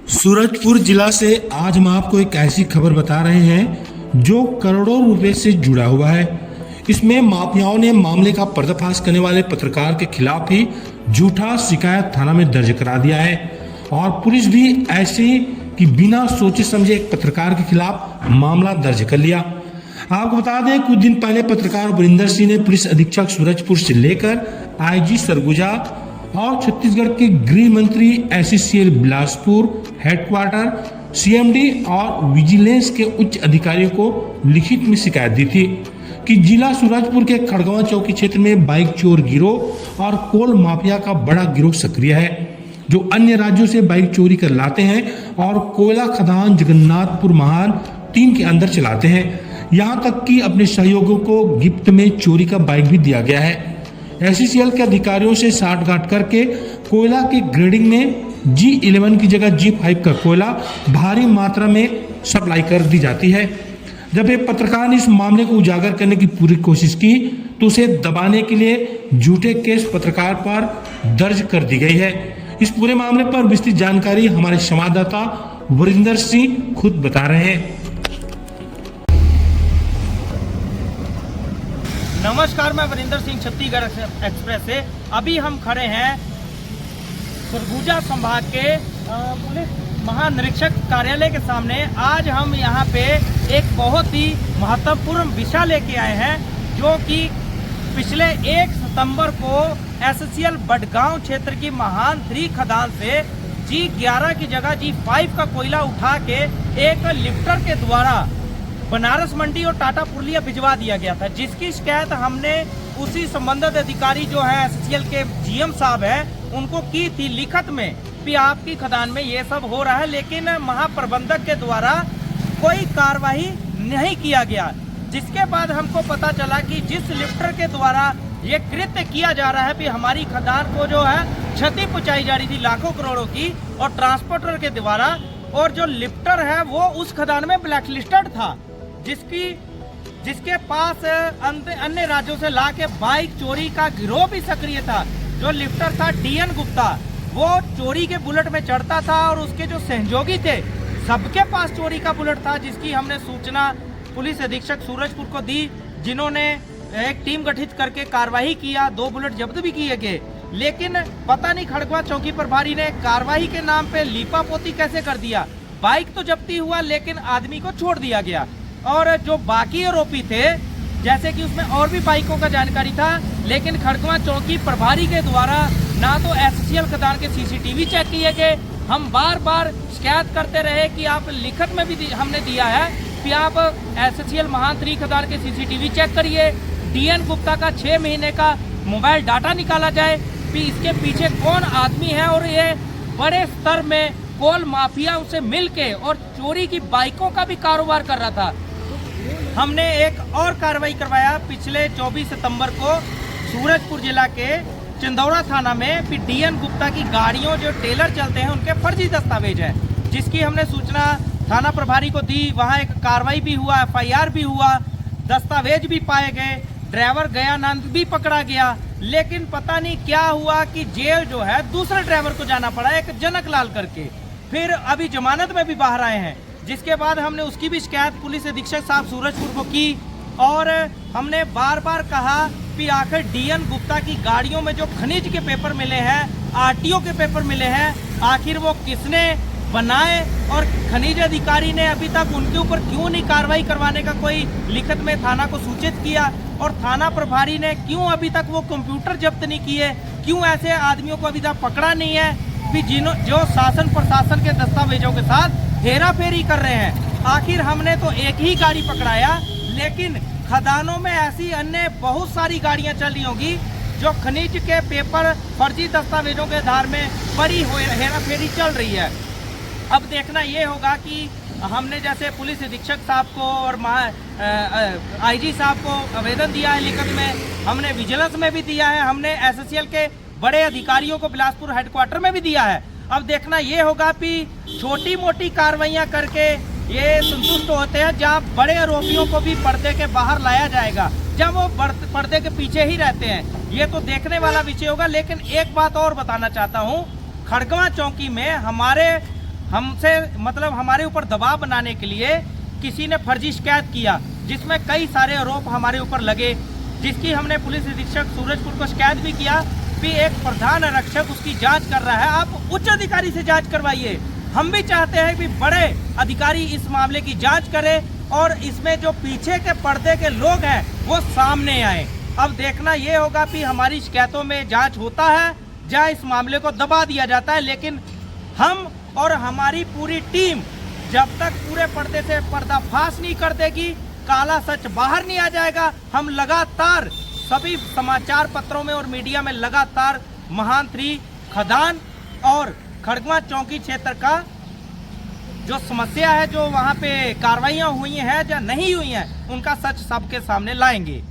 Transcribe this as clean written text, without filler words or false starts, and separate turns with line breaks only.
सूरजपुर जिला से आज हम आपको एक ऐसी खबर बता रहे हैं जो करोड़ों रुपए से जुड़ा हुआ है। इसमें माफियाओं ने मामले का पर्दाफाश करने वाले पत्रकार के खिलाफ ही झूठा शिकायत थाना में दर्ज करा दिया है और पुलिस भी ऐसे कि बिना सोचे समझे एक पत्रकार के खिलाफ मामला दर्ज कर लिया। आपको बता दें, कुछ दिन पहले पत्रकार वरिंदर सिंह ने पुलिस अधीक्षक सूरजपुर से लेकर आईजी सरगुजा और छत्तीसगढ़ के गृह मंत्री एससीएल बिलासपुर हेडक्वार्टर सीएमडी और विजिलेंस के उच्च अधिकारियों को लिखित में शिकायत दी थी कि जिला सूरजपुर के खड़गवा चौकी क्षेत्र में बाइक चोर गिरोह और कोल माफिया का बड़ा गिरोह सक्रिय है, जो अन्य राज्यों से बाइक चोरी कर लाते हैं और कोयला खदान जगन्नाथपुर महान 3 के अंदर चलाते हैं। यहाँ तक कि अपने सहयोगियों को गिफ्ट में चोरी का बाइक भी दिया गया है। एससीएल के अधिकारियों से साठगांठ करके कोयला के ग्रेडिंग में G11 की जगह G5 का कोयला भारी मात्रा में सप्लाई कर दी जाती है। जब एक पत्रकार ने इस मामले को उजागर करने की पूरी कोशिश की तो उसे दबाने के लिए झूठे केस पत्रकार पर दर्ज कर दी गई है। इस पूरे मामले पर विस्तृत जानकारी हमारे संवाददाता वरिंदर सिंह खुद बता रहे हैं।
नमस्कार, मैं वरिंदर सिंह छत्तीसगढ़ एक्सप्रेस से। अभी हम खड़े हैं सरगुजा संभाग के पुलिस महानिरीक्षक कार्यालय के सामने। आज हम यहाँ पे एक बहुत ही महत्वपूर्ण विषय लेके आए हैं, जो कि पिछले 1 सितंबर को एससीएल बडगांव क्षेत्र की महान 3 खदान से G11 की जगह G5 का कोयला उठा के एक लिफ्टर के द्वारा बनारस मंडी और टाटा पुरलिया भिजवा दिया गया था, जिसकी शिकायत हमने उसी संबंधित अधिकारी जो है एससीएल के जीएम साहब हैं उनको की थी लिखित में कि आपकी खदान में ये सब हो रहा है, लेकिन महाप्रबंधक के द्वारा कोई कार्रवाई नहीं किया गया। जिसके बाद हमको पता चला कि जिस लिफ्टर के द्वारा ये कृत्य किया जा रहा है कि हमारी खदान को जो है क्षति पहुंचाई जा रही थी लाखों करोड़ों की, और ट्रांसपोर्टर के द्वारा, और जो लिफ्टर है वो उस खदान में ब्लैकलिस्टेड था, जिसके पास अन्य राज्यों से ला के बाइक चोरी का गिरोह भी सक्रिय था। जो लिफ्टर था DN गुप्ता, वो चोरी के बुलेट में चढ़ता था और उसके जो सहयोगी थे सबके पास चोरी का बुलेट था, जिसकी हमने सूचना पुलिस अधीक्षक सूरजपुर को दी, जिन्होंने एक टीम गठित करके कार्रवाई किया। 2 बुलेट जब्त भी किए गए, लेकिन पता नहीं खड़गवा चौकी प्रभारी ने कार्रवाई के नाम पे लीपापोती कैसे कर दिया। बाइक तो जब्ती हुआ लेकिन आदमी को छोड़ दिया गया, और जो बाकी आरोपी थे, जैसे कि उसमें और भी बाइकों का जानकारी था, लेकिन खड़गवा चौकी प्रभारी के द्वारा ना तो एससीएल खदान के सीसीटीवी चेक किए गए। हम बार बार शिकायत करते रहे कि आप लिखित में भी हमने दिया है कि आप एससीएल महान 3 खदान के सीसीटीवी चेक करिए, DN गुप्ता का 6 महीने का मोबाइल डाटा निकाला जाए कि इसके पीछे कौन आदमी है, और ये बड़े स्तर में कोल माफिया उसे मिलके और चोरी की बाइकों का भी कारोबार कर रहा था। हमने एक और कार्रवाई करवाया पिछले 24 सितंबर को सूरजपुर जिला के चिंदौरा थाना में, फिर DN गुप्ता की गाड़ियों जो टेलर चलते हैं उनके फर्जी दस्तावेज है, जिसकी हमने सूचना थाना प्रभारी को दी। वहां एक कार्रवाई भी हुआ, FIR भी हुआ, दस्तावेज भी पाए गए, ड्राइवर गयानंद भी पकड़ा गया। लेकिन पता नहीं क्या हुआ कि जेल जो है दूसरे ड्राइवर को जाना पड़ा, एक जनक लाल करके, फिर अभी जमानत में भी बाहर आए हैं। जिसके बाद हमने उसकी भी शिकायत पुलिस अधीक्षक साहब सूरजपुर को की, और हमने बार बार कहा कि आखिर DN गुप्ता की गाड़ियों में जो खनिज के पेपर मिले हैं, RTO के पेपर मिले हैं, आखिर वो किसने बनाए, और खनिज अधिकारी ने अभी तक उनके ऊपर क्यों नहीं कार्रवाई करवाने का कोई लिखित में थाना को सूचित किया, और थाना प्रभारी ने क्यों अभी तक वो कंप्यूटर जब्त नहीं किए, क्यों ऐसे आदमियों को अभी तक पकड़ा नहीं है कि जो शासन प्रशासन के दस्तावेजों के साथ हेरा फेरी कर रहे हैं। आखिर हमने तो एक ही गाड़ी पकड़ाया, लेकिन खदानों में ऐसी अन्य बहुत सारी गाड़ियां चल रही होंगी जो खनिज के पेपर फर्जी दस्तावेजों के आधार में बड़ी हेरा फेरी चल रही है। अब देखना ये होगा कि हमने जैसे पुलिस अधीक्षक साहब को और IG साहब को आवेदन दिया है लिखित में, हमने विजिलेंस में भी दिया है, हमने एससीएल के बड़े अधिकारियों को बिलासपुर हेडक्वार्टर में भी दिया है। अब देखना ये होगा कि छोटी मोटी कार्रवाइयां करके ये संतुष्ट होते हैं, जहां बड़े आरोपियों को भी पर्दे के बाहर लाया जाएगा, जब वो पर्दे के पीछे ही रहते हैं। ये तो देखने वाला विषय होगा। लेकिन एक बात और बताना चाहता हूं, खड़गवा चौकी में हमारे हमसे मतलब हमारे ऊपर दबाव बनाने के लिए किसी ने फर्जी शिकायत किया, जिसमें कई सारे आरोप हमारे ऊपर लगे, जिसकी हमने पुलिस अधीक्षक सूरजपुर को शिकायत भी किया कि एक प्रधान आरक्षक उसकी जांच कर रहा है, आप उच्च अधिकारी से जांच करवाइए। हम भी चाहते हैं कि बड़े अधिकारी इस मामले की जांच करें और इसमें जो पीछे के पर्दे के लोग हैं वो सामने आए। अब देखना ये होगा कि हमारी शिकायतों में जांच होता है या इस मामले को दबा दिया जाता है, लेकिन हम और हमारी पूरी टीम जब तक पूरे पर्दे से पर्दाफाश नहीं कर देगी, काला सच बाहर नहीं आ जाएगा, हम लगातार सभी समाचार पत्रों में और मीडिया में लगातार महान 3 खदान और खड़गवा चौकी क्षेत्र का जो समस्या है, जो वहाँ पे कार्रवाइयाँ हुई हैं या नहीं हुई हैं, उनका सच सबके सामने लाएंगे।